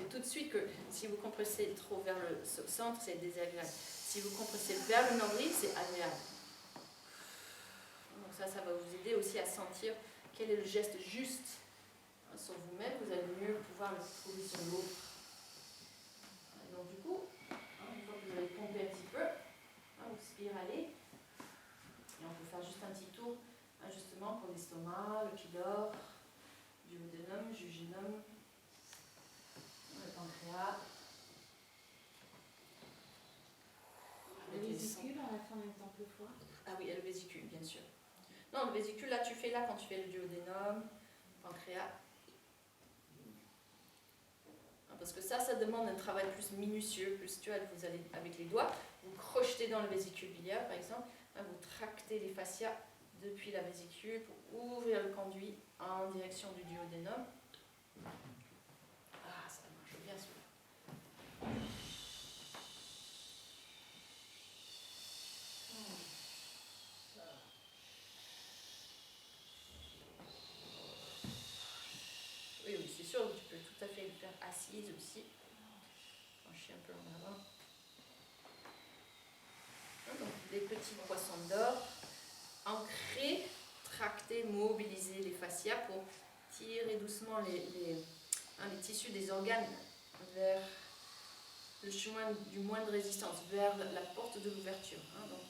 sentez tout de suite que si vous compressez trop vers le centre, c'est désagréable. Si vous compressez vers le nombril, c'est agréable. Donc ça va vous aider aussi à sentir quel est le geste juste sur vous-même. Vous allez mieux pouvoir le trouver sur l'autre. Donc du coup, une fois que vous avez pompé un petit peu, vous spiralez. Et on peut faire juste un petit tour, justement pour l'estomac, le pylore, duodénum, jejunum, le pancréas. Le vésicule, à la fin, est un peu froid. Ah oui, et le vésicule, bien sûr. Non, le vésicule, là, tu fais là quand tu fais le duodénum, pancréas. Parce que ça demande un travail plus minutieux, plus, tu vois, vous allez, avec les doigts, vous crochetez dans le vésicule biliaire, par exemple, vous tractez les fascias depuis la vésicule pour ouvrir le conduit en direction du duodénum. Ah, ça marche bien celui-là. Oui, oui, c'est sûr, tu peux tout à fait le faire assise aussi. Pencher un peu en avant. Donc, des petits poissons d'or, ancrer, tracter, mobiliser les fascias pour tirer doucement les tissus des organes vers le chemin du moins de résistance, vers la porte de l'ouverture. Donc,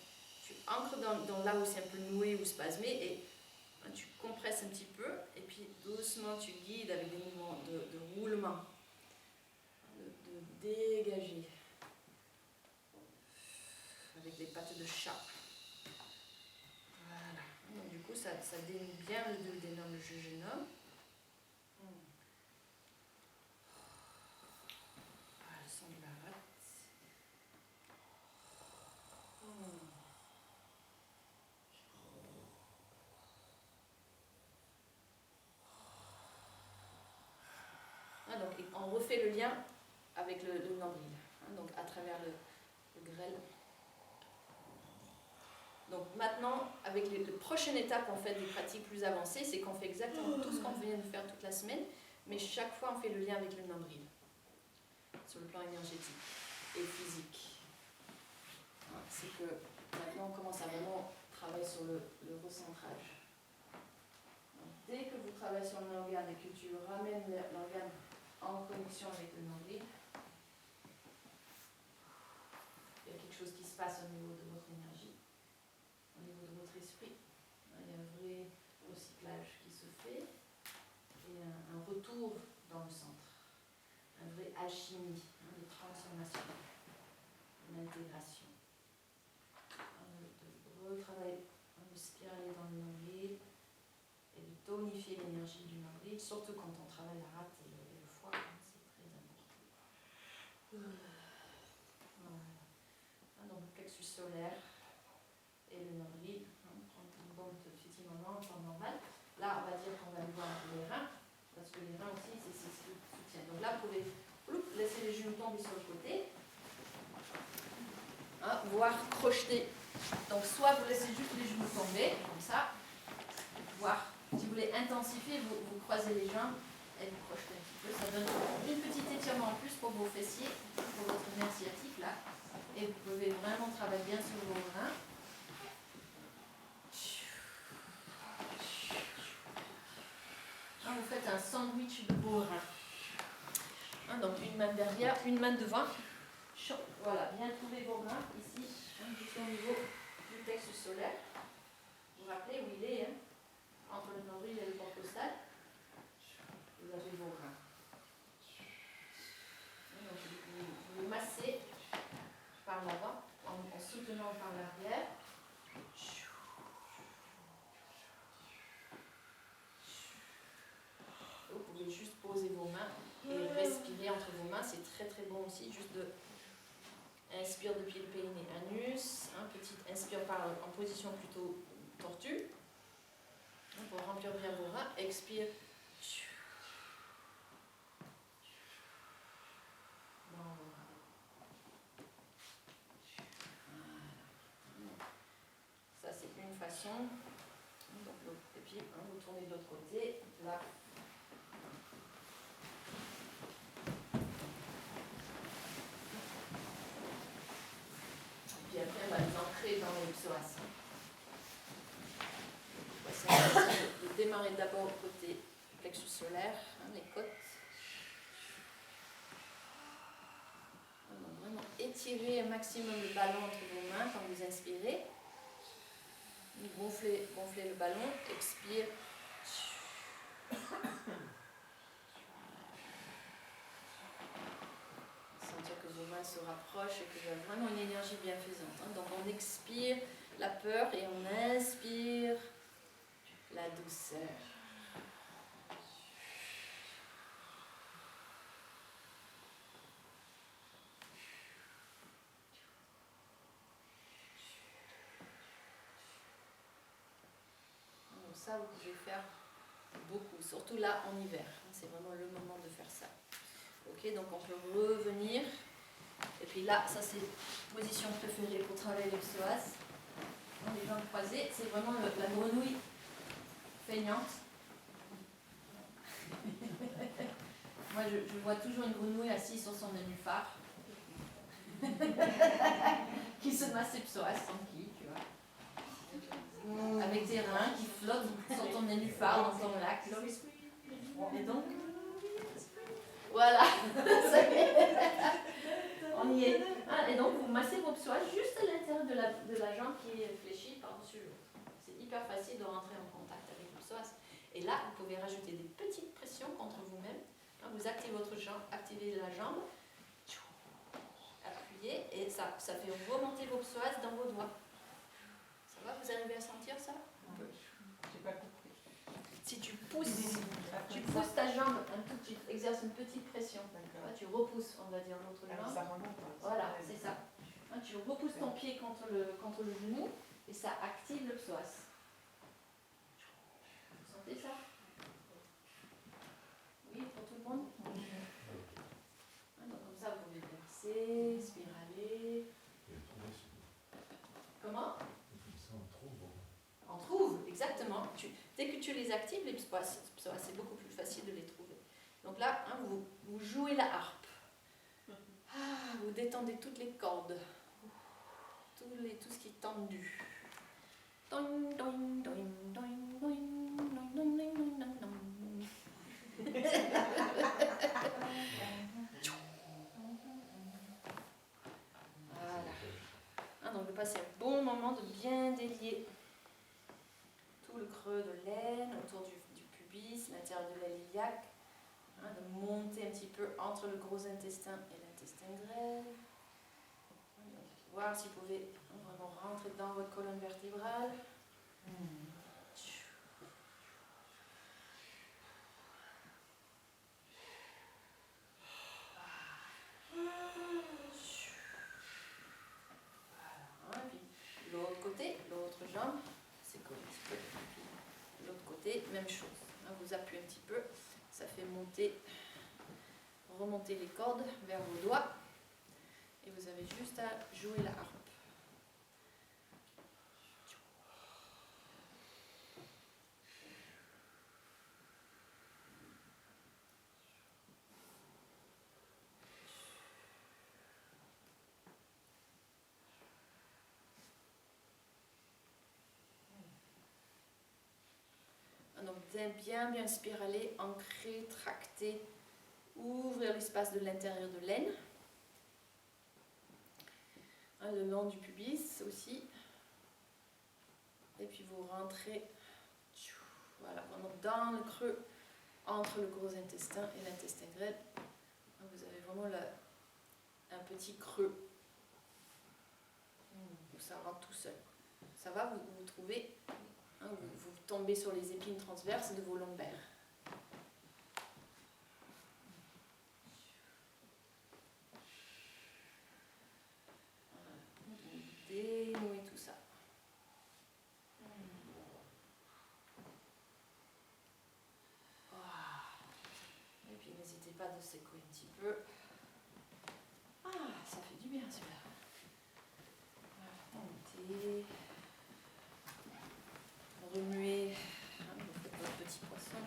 tu ancres dans là où c'est un peu noué ou spasmé et tu compresses un petit peu et puis doucement tu guides avec des mouvements de roulement, de dégager avec les pattes de chat. Voilà. Donc, du coup, ça dénoue bien le duodénum, le jejunum. Le son de la rate. Donc, on refait le lien avec le nombril, donc à travers le grêle. Donc maintenant, avec la prochaine étape en fait des pratiques plus avancées, c'est qu'on fait exactement tout ce qu'on vient de faire toute la semaine, mais chaque fois on fait le lien avec le nombril, sur le plan énergétique et physique. C'est que maintenant on commence à vraiment travailler sur le recentrage. Donc, dès que vous travaillez sur un organe et que tu ramènes l'organe en connexion avec le nombril, il y a quelque chose qui se passe au niveau de votre énergie, au niveau de votre esprit. Il y a un vrai recyclage qui se fait et un retour dans le centre, une vraie alchimie de transformation, d'intégration, de retravailler, de spiraler dans le nombril et de tonifier l'énergie du nombril, surtout quand on travaille la rate et le foie, c'est très important. Voilà. Donc le plexus solaire et le nombril, prendre un bon petit moment en temps normal. Là, on va dire qu'on va aller voir les reins, parce que les reins aussi, c'est ce qui soutient. Donc là, vous pouvez laisser les genoux tomber sur le côté, voire crocheter. Donc soit vous laissez juste les genoux tomber, comme ça, voire si vous voulez intensifier, vous croisez les jambes et vous crochetez un petit peu. Ça donne une petite étirement en plus pour vos fessiers, pour votre nerf sciatique là. Et vous pouvez vraiment travailler bien sur vos reins. Vous faites un sandwich de vos reins. Donc une main derrière, une main devant. Voilà, bien trouver vos reins ici, juste au niveau du plexus solaire. Vous vous rappelez où il est, entre le nombril et le port postal. Vous avez vos reins. Donc vous massez par l'avant en soutenant par l'arrière. Vous pouvez juste poser vos mains et respirer entre vos mains. C'est très très bon aussi, juste de inspire depuis le périnée anus, petite inspire en position plutôt tortue, pour remplir bien vos reins. Expire. Ça c'est une façon. Donc, et puis vous tournez de l'autre côté. Là. gonfler dans les psoas. On va essayer de démarrer d'abord côté plexus solaire, les côtes. Donc vraiment étirez un maximum le ballon entre vos mains quand vous inspirez. Gonflez le ballon, expire. Sentir que vos mains se rapprochent et que vous avez vraiment une énergie bienfaisante. Donc on expire la peur et on inspire la douceur. Donc ça, vous pouvez faire beaucoup, surtout là en hiver. C'est vraiment le moment de faire ça. Ok, donc on peut revenir. Et puis là, ça c'est position préférée pour travailler les psoas. Les jambes croisées, c'est vraiment la grenouille feignante. Moi, je vois toujours une grenouille assise sur son nénuphar qui se masse ses psoas tranquille, tu vois. Avec tes reins qui flottent sur ton nénuphar dans ton lac. Et donc, voilà, ça y est. On y est. Et donc, vous massez vos psoas juste à l'intérieur de la jambe qui est fléchie par-dessus l'autre. C'est hyper facile de rentrer en contact avec vos psoas. Et là, vous pouvez rajouter des petites pressions contre vous-même. Vous activez votre jambe, activez la jambe, appuyez, et ça fait remonter vos psoas dans vos doigts. Ça va, vous arrivez à sentir ça? J'ai pas compris. Si tu pousses ta jambe un tout, tu exerces une petite pression. Tu repousses, on va dire, l'autre jambe. Ça remonte. Voilà, c'est ça. Tu repousses ton pied contre le genou et ça active le psoas. Vous sentez ça? Oui, pour tout le monde? Donc comme ça, vous pouvez verser, spiraler. Comment? On trouve, exactement. Dès que tu les actives, les psoas, c'est beaucoup plus facile de les trouver. Donc là, vous jouez la harpe. Vous détendez toutes les cordes. Tout ce qui est tendu. Voilà. Donc, de passer un bon moment de bien délier tout le creux de l'aine autour du pubis, l'intérieur de la iliaque, de monter un petit peu entre le gros intestin et l'intestin grêle. Voir si vous pouvez vraiment rentrer dans votre colonne vertébrale. Voilà. Puis l'autre côté, l'autre jambe, c'est comme un petit peu. Puis l'autre côté, même chose. Vous appuyez un petit peu, ça fait remonter les cordes vers vos doigts. Et vous avez juste à jouer la harpe. Donc bien spiraler, ancrer, tracter, ouvrir l'espace de l'intérieur de l'aine. Le long du pubis aussi. Et puis vous rentrez voilà, dans le creux entre le gros intestin et l'intestin grêle. Vous avez vraiment un petit creux où ça rentre tout seul. Ça va, vous trouvez, vous tombez sur les épines transverses de vos lombaires. Dénouez tout ça. Et puis n'hésitez pas de secouer un petit peu. Ça fait du bien celui-là. Montez. Remuez. Vous faites votre petit poisson.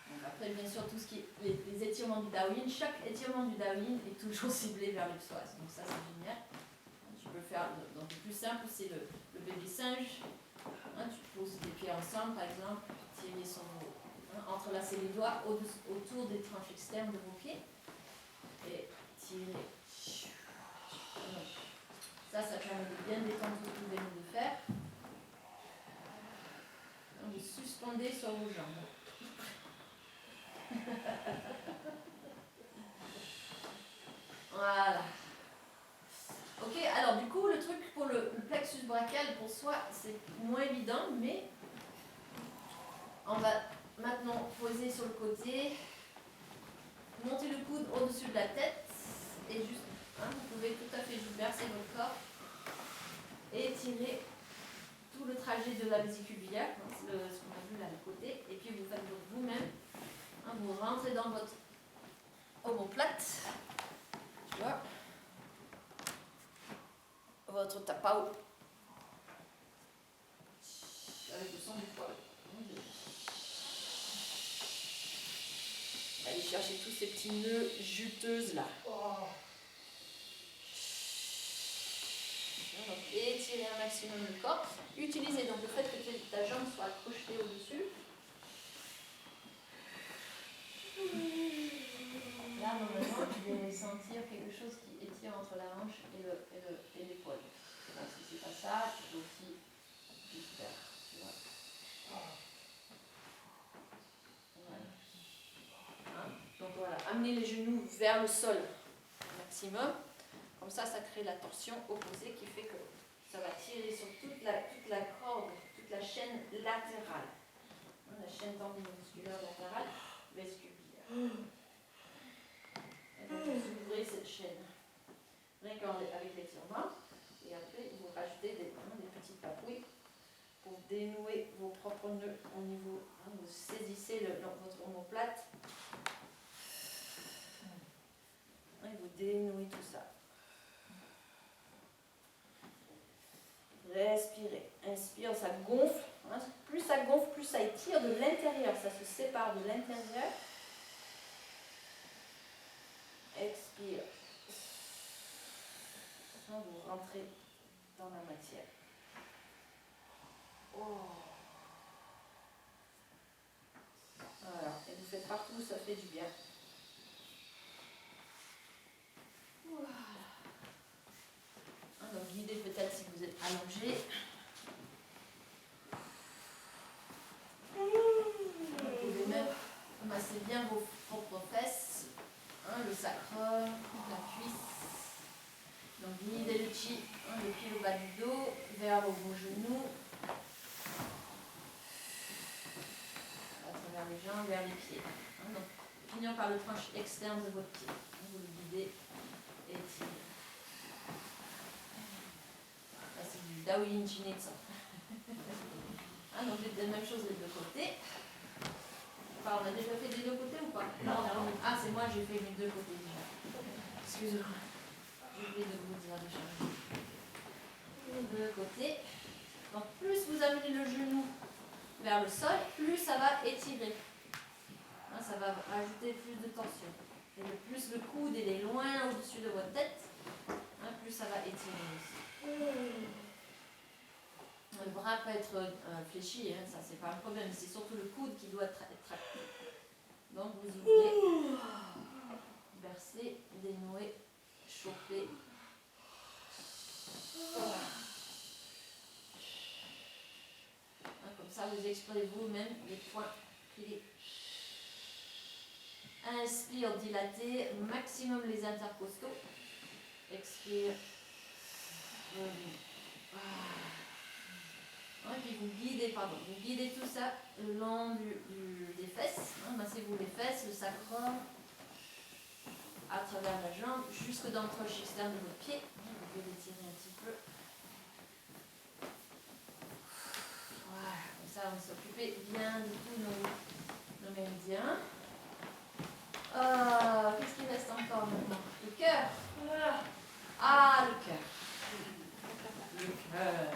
Donc après, fait bien sûr tout ce qui est les étirements du Darwin. Chaque étirement du Darwin est toujours ciblé vers le psoas. Donc ça c'est génial. Tu peux faire, donc le plus simple c'est le bébé singe. Tu poses tes pieds ensemble par exemple, tirer son entrelacer les doigts autour des tranches externes de vos pieds et tirer. Ça permet de bien détendre tout le vélo de fer. Vous suspendez sur vos jambes. Voilà. Ok, alors du coup, le truc pour le plexus brachial, pour soi, c'est moins évident, mais on va maintenant poser sur le côté, monter le coude au-dessus de la tête, et juste, vous pouvez tout à fait juste verser votre corps, et étirer tout le trajet de la vésicule biliaire, ce qu'on a vu là de côté, et puis vous faites vous-même, vous rentrez dans votre omoplate, tu vois, votre tapao, avec le son du poil. Allez chercher tous ces petits nœuds juteuses là. Donc, étirez un maximum le corps. Utilisez donc le fait que ta jambe soit accrochée au-dessus. Là, normalement, vous allez sentir quelque chose qui étire entre la hanche et l'épaule. Si c'est pas ça, tu peux aussi juste faire. Tu vois. Voilà. Donc voilà, amenez les genoux vers le sol au maximum. Comme ça crée la torsion opposée qui fait que ça va tirer sur toute la corde, toute la chaîne latérale. La chaîne tendinomusculaire latérale, vestibulière. Et donc vous ouvrez cette chaîne. Rien qu'avec l'étirement. Et après, vous rajoutez des petites papouilles pour dénouer vos propres nœuds au niveau. Vous saisissez votre omoplate. Et vous dénouez tout ça. Respirez. Inspire, ça gonfle. Plus ça gonfle, plus ça étire de l'intérieur. Ça se sépare de l'intérieur. Expire. Vous rentrez dans la matière. Voilà. Et vous faites partout où ça fait du bien. Voilà. Donc guidez peut-être si vous êtes allongé. Vous pouvez même masser bien vos propres fesses, le sacrum, la cuisse. Donc guidez le chi, le pied au bas du dos, vers vos genoux, à travers les jambes, vers les pieds. Donc finir par le tranche externe de votre pied. Vous le guidez et tirez. Là c'est du Daoyin Shinetsu. Donc la même chose des deux côtés. Enfin, on a déjà fait des deux côtés ou pas? Non. Ah, c'est moi, j'ai fait mes deux côtés déjà. Excusez-moi. J'ai oublié de vous dire de changer. Les deux côtés. Donc plus vous amenez le genou vers le sol, plus ça va étirer. Ça va rajouter plus de tension. Et plus le coude est loin au-dessus de votre tête, plus ça va étirer aussi. Le bras peut être fléchi, ça c'est pas un problème, c'est surtout le coude qui doit être tracté. Donc vous ouvrez, versez, dénouez, chauffez. Comme ça vous expirez vous-même les points pliés. Inspire, dilatez, maximum les intercostaux. Expire, et puis vous guidez tout ça le long des fesses. Massez-vous les fesses, le sacrum, à travers la jambe, jusque dans le tranche externe de votre pied. Vous pouvez l'étirer un petit peu. Voilà, comme ça on va s'occuper bien de tous nos méridiens. Qu'est-ce qu'il reste encore maintenant? Le cœur. Le cœur. Le cœur.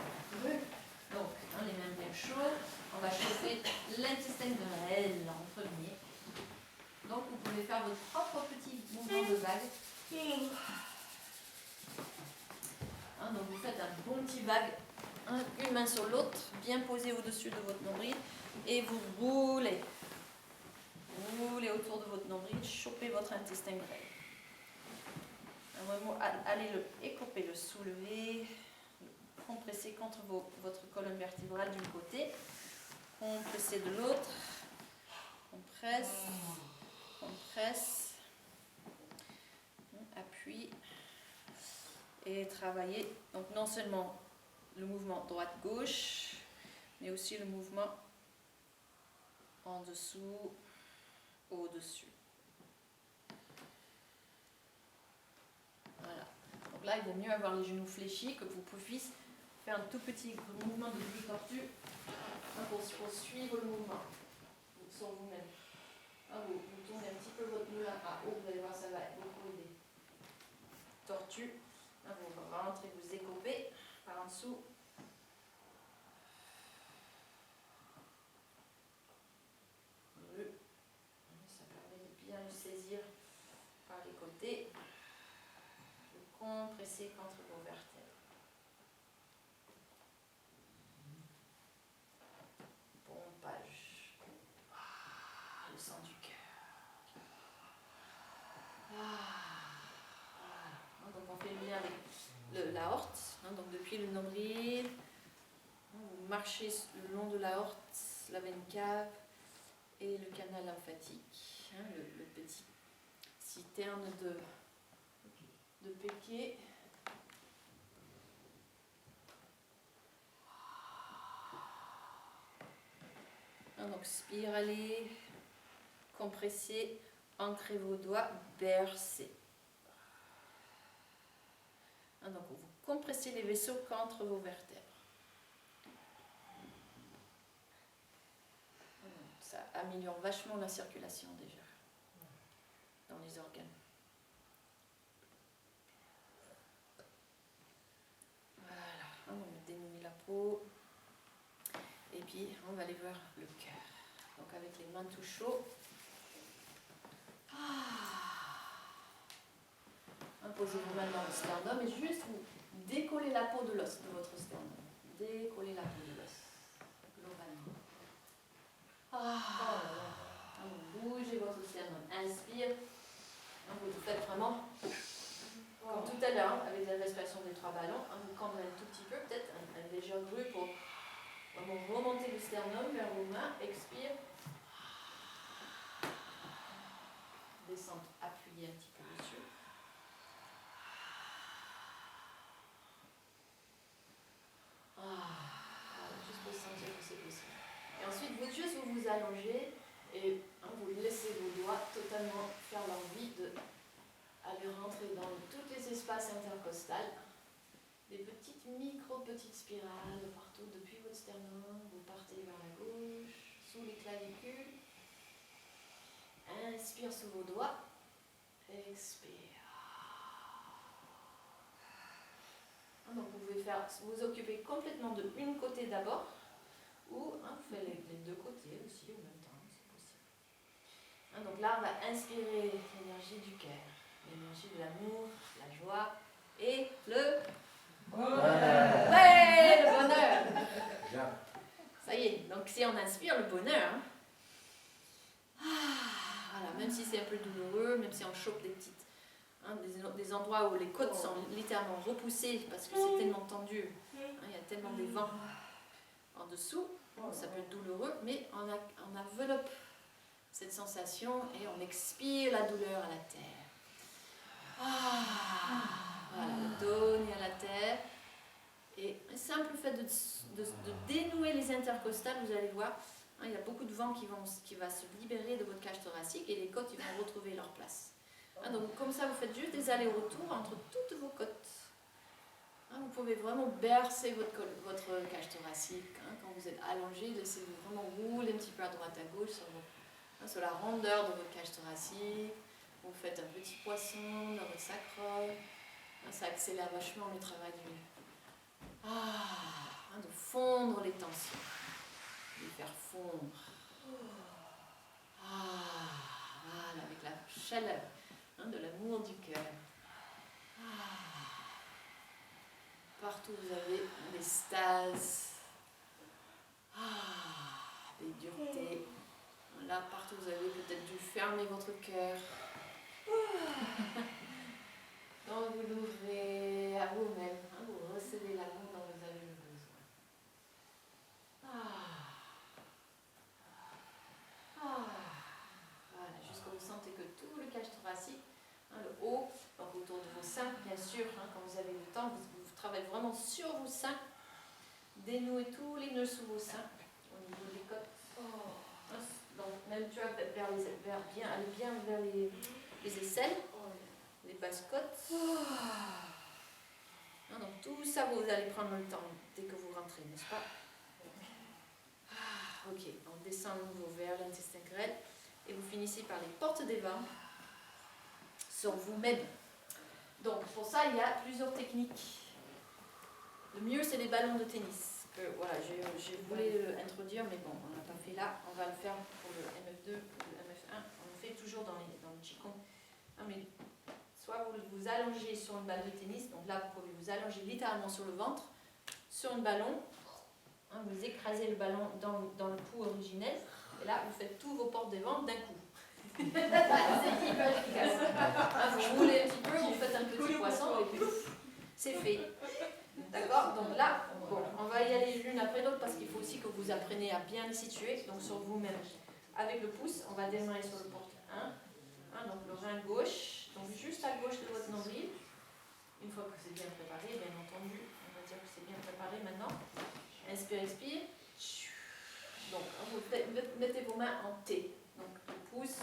Donc, les mains bien chaudes. On va chauffer l'intestin grêle en premier. Donc vous pouvez faire votre propre petit mouvement de vague. Donc vous faites un bon petit vague, une main sur l'autre, bien posée au-dessus de votre nombril, et vous roulez. Roulez autour de votre nombril, chopez votre intestin grêle. Vraiment, allez le écoper, le soulever, le compresser contre votre colonne vertébrale d'un côté, compresser de l'autre, compresse, compresse, appuie. Et travailler, donc non seulement le mouvement droite-gauche, mais aussi le mouvement en dessous, au-dessus. Voilà. Donc là, il vaut mieux avoir les genoux fléchis, que vous puissiez faire un tout petit mouvement de pli tortu pour suivre le mouvement sur vous-même. Vous tournez un petit peu votre moulin à haut, vous allez voir, ça va beaucoup aider. Tortue. Vous rentrez, vous écopez par en dessous. Ça permet de bien le saisir par les côtés. Vous compressez contre vos vertèbres. Pompage. Le sang du cœur. Donc on fait le lien avec l'aorte, donc depuis le nombril, vous marchez le long de l'aorte, la veine cave et le canal lymphatique, le petit citerne de Péquier. Donc spiralez, compressez, ancrez vos doigts, bercez. Donc vous compressez les vaisseaux contre vos vertèbres. Ça améliore vachement la circulation déjà dans les organes. Voilà, on va dénouer la peau. Et puis on va aller voir le cœur. Donc avec les mains tout chauds. Posez-vous mains dans le sternum et juste vous décollez la peau de l'os de votre sternum. Décollez la peau de l'os, globalement. Vous bougez votre sternum. Inspire. Vous faites vraiment, comme tout à l'heure, avec la respiration des 3 ballons. Vous cambrez un tout petit peu, peut-être un léger bruit pour vraiment remonter le sternum vers vos mains. Expire. Descente, appuyez un petit peu dessus. Juste pour sentir que c'est possible. Et ensuite, vous vous allongez et vous laissez vos doigts totalement faire leur vie d'aller rentrer dans tous les espaces intercostals. Des petites spirales partout depuis votre sternum. Vous partez vers la gauche, sous les clavicules. Inspire sous vos doigts. Expire. Donc vous pouvez vous occuper complètement de une côté d'abord, ou vous faites les deux côtés aussi en même temps, c'est possible. Donc là, on va inspirer l'énergie du cœur, l'énergie de l'amour, la joie et le bonheur. Ouais, le bonheur. Ça y est, donc si on inspire le bonheur, voilà, même si c'est un peu douloureux, même si on chope des petites des endroits où les côtes sont littéralement repoussées parce que c'est tellement tendu, il y a tellement des vents en dessous, ça peut être douloureux, mais on enveloppe cette sensation et on expire la douleur à la terre. Voilà, donner à la terre. Et un simple fait de dénouer les intercostales, vous allez voir, il y a beaucoup de vent qui va se libérer de votre cage thoracique et les côtes ils vont retrouver leur place. Donc comme ça, vous faites juste des allers-retours entre toutes vos côtes. Vous pouvez vraiment bercer votre cage thoracique. Quand vous êtes allongé, laissez-vous vraiment rouler un petit peu à droite à gauche sur la rondeur de votre cage thoracique. Vous faites un petit poisson dans votre sacrum. Ça accélère vachement le travail de fondre les tensions. De les faire fondre. Voilà. chaleur, hein, de l'amour du cœur. Partout vous avez des stases, des duretés. Là, partout vous avez peut-être dû fermer votre cœur. Donc vous l'ouvrez à vous-même, hein, vous recevez l'amour dont vous avez le besoin. Voilà, jusqu'à vous sentez que tout le cage thoracique, hein, le haut, donc autour de vos seins, bien sûr, hein, quand vous avez le temps, vous travaillez vraiment sur vos seins. Dénouez tous les nœuds sous vos seins, au niveau des côtes. Donc même tu vois, aller bien vers les aisselles, les basses côtes. Donc tout ça, vous allez prendre le temps dès que vous rentrez, n'est-ce pas? Ok, on descend à nouveau vers l'intestin grêle et vous finissez par les portes des vents sur vous-même. Donc pour ça, il y a plusieurs techniques. Le mieux, c'est les ballons de tennis. Voilà, je voulais introduire, mais bon, on n'a pas fait là. On va le faire pour le MF2 ou le MF1. On le fait toujours dans le Qigong. Mais soit vous allongez sur une balle de tennis, donc là, vous pouvez vous allonger littéralement sur le ventre, sur un ballon. Vous écrasez le ballon dans le pouls originel, et là, vous faites tous vos portes des ventres d'un coup. C'est hyper efficace. Vous roulez un petit peu, vous faites un petit poisson, et puis c'est fait. D'accord? Donc là, bon, on va y aller l'une après l'autre parce qu'il faut aussi que vous appreniez à bien les situer, donc sur vous-même. Avec le pouce, on va démarrer sur le porte 1, donc le rein gauche, donc juste à gauche de votre nombril. Une fois que c'est bien préparé, bien entendu, on va dire que c'est bien préparé maintenant. Inspire, expire. Donc, vous mettez vos mains en T. Donc, le pouce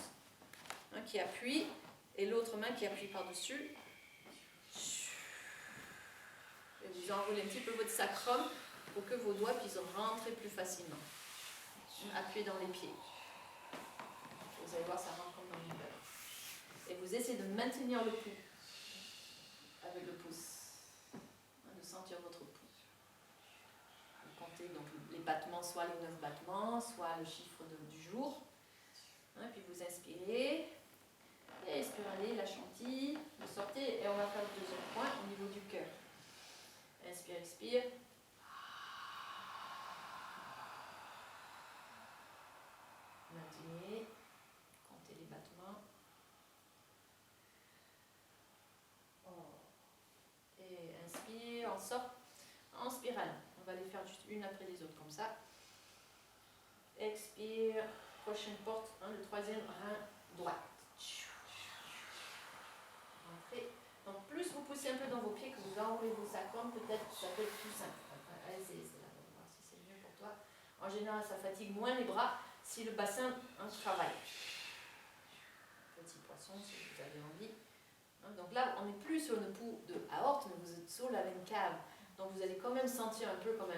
qui appuie et l'autre main qui appuie par-dessus. Et vous enroulez un petit peu votre sacrum pour que vos doigts puissent rentrer plus facilement. Appuyez dans les pieds. Vous allez voir, ça rentre comme dans une balle. Et vous essayez de maintenir le pouls avec le pouce. De sentir votre pouls. Vous comptez donc les battements, soit les 9 battements, soit le chiffre du jour. Puis vous inspirez. Et expirez, la chantilly. Vous sortez et on va faire le deuxième point au niveau du cœur. Inspire, expire. Maintenez. Comptez les battements. Et inspire, on sort en spirale. On va les faire juste une après les autres comme ça. Expire. Prochaine porte, le troisième rein droite. Rentrez. Donc plus vous poussez un peu dans vos pieds, que vous enroulez vos sacrums, peut-être ça peut être plus simple. Allez, c'est là, on va voir si c'est mieux pour toi. En général, ça fatigue moins les bras si le bassin travaille. Petit poisson, si vous avez envie. Donc là, on n'est plus sur le pouls de aorte, mais vous êtes sur la veine cave. Donc vous allez quand même sentir un peu comme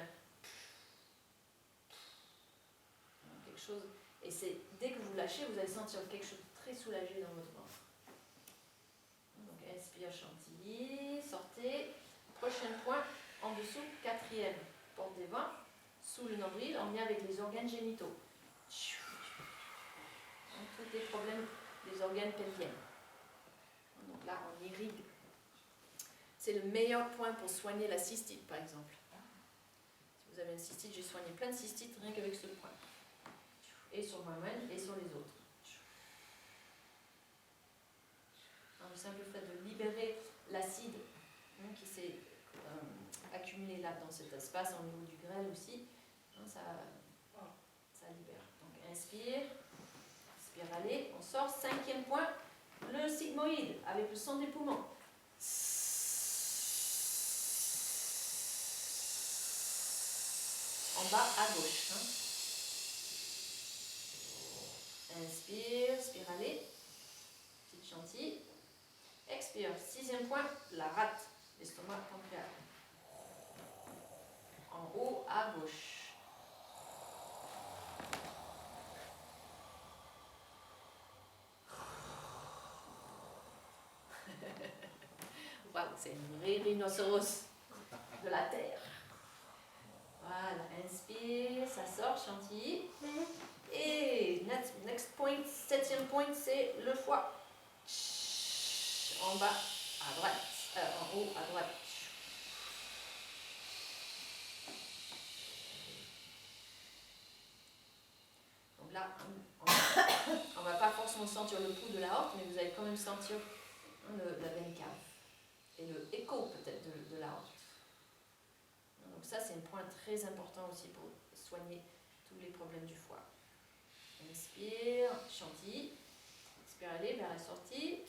quelque chose. Et c'est dès que vous lâchez, vous allez sentir quelque chose de très soulagé dans votre ventre. Donc inspire, chantilly, sortez. Prochain point, en dessous, quatrième porte des vents, sous le nombril, en lien avec les organes génitaux. Donc, tous les problèmes des organes pelviens. Donc là, on irrigue. C'est le meilleur point pour soigner la cystite, par exemple. Si vous avez une cystite, j'ai soigné plein de cystites rien qu'avec ce point. Et sur moi-même et sur les autres. Le simple fait de libérer l'acide qui s'est accumulé là dans cet espace, au niveau du grêle aussi, ça libère. Donc inspire, spiralez, on sort. Cinquième point, le sigmoïde avec le son des poumons. En bas à gauche. Inspire, spiralez, petite chantilly. Expire, sixième point, la rate, l'estomac pancréas. En haut à gauche. Waouh, c'est une vraie rhinocéros de la terre. Voilà, inspire, ça sort, chantilly. Et next point, septième point, c'est le foie. En bas, à droite. En haut, à droite. Donc là, on ne va pas forcément sentir le pouls de la horte, mais vous allez quand même sentir la veine cave et le écho peut-être de la horte. Donc ça, c'est un point très important aussi pour soigner tous les problèmes du foie. Inspire, chantilly. Expire, allez vers la sortie.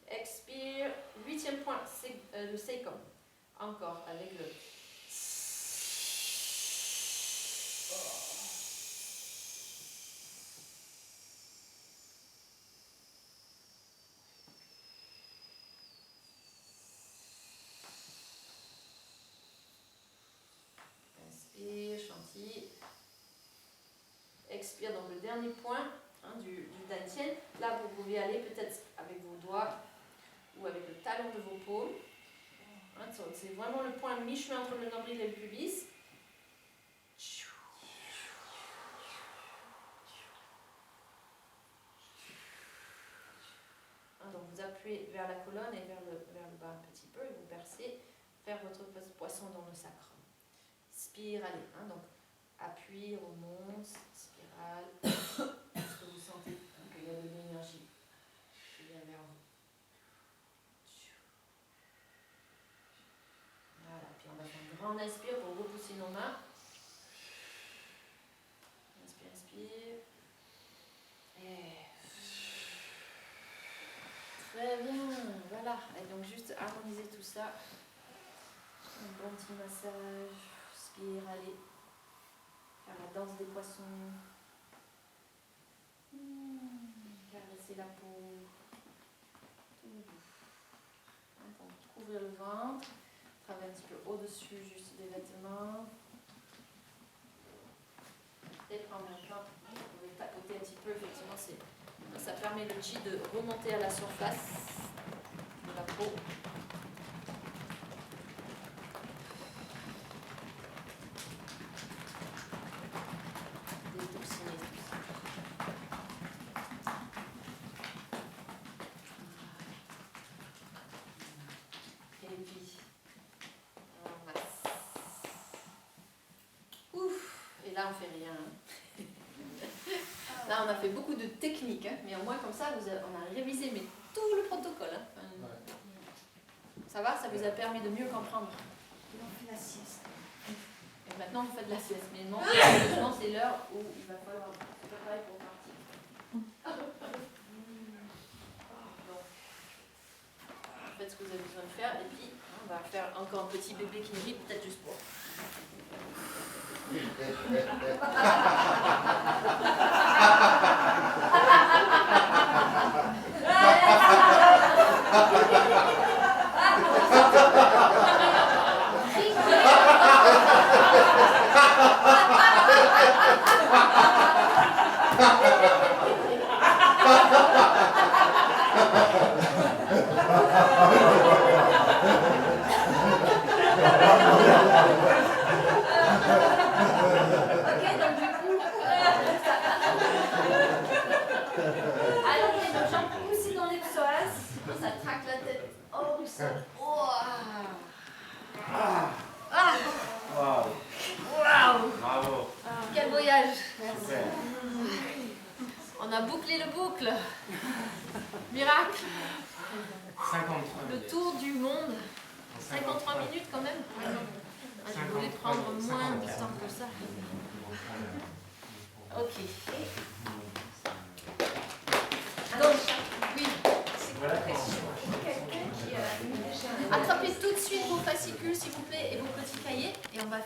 Expire, 8e point, c'est le seikom. Encore avec le... Inspire, chantilly. Expire, donc le dernier point du dantian. Là, vous pouvez aller peut-être avec vos doigts ou avec le talon de vos paumes. C'est vraiment le point mi-chemin entre le nombril et le pubis. Donc vous appuyez vers la colonne et vers le bas un petit peu et vous percez, faire votre poisson dans le sacrum. Spirale, donc appui, remonte, spirale. Est-ce que vous sentez qu'il y a de l'énergie qui vient vers vous? Voilà, puis on va faire une grande inspire pour repousser nos mains. Inspire, inspire. Et... Très bien, voilà. Et donc juste harmoniser tout ça. Un bon petit massage. Spire, allez. Faire la danse des poissons. Caresser la peau. Tout doux. Donc, couvrir le ventre. Travailler un petit peu au-dessus juste des vêtements. Et en même temps, vous pouvez tapoter un petit peu, effectivement, ça permet le chi de remonter à la surface de la peau. Détoxiner tout ça. Et puis, on masse. Ouf! Et là, on fait rien. Là, on a fait beaucoup de techniques, mais au moins comme ça, on a révisé tout le protocole. Ça va? Ça vous a permis de mieux comprendre? Et on fait la sieste. Et maintenant, vous faites la sieste. Mais non, malheureusement, c'est l'heure où il va falloir se préparer pour partir. Donc, faites ce que vous avez besoin de faire. Et puis, on va faire encore un petit bébé qui rit, peut-être juste pour... On a bouclé le boucle. Miracle. 53 Le minutes. tour du monde. 53 minutes quand même. Je voulais prendre moins de temps que ça. Ok. Donc, oui. Voilà Attrapez tout de suite vos fascicules, s'il vous plaît, et vos petits cahiers. Et on va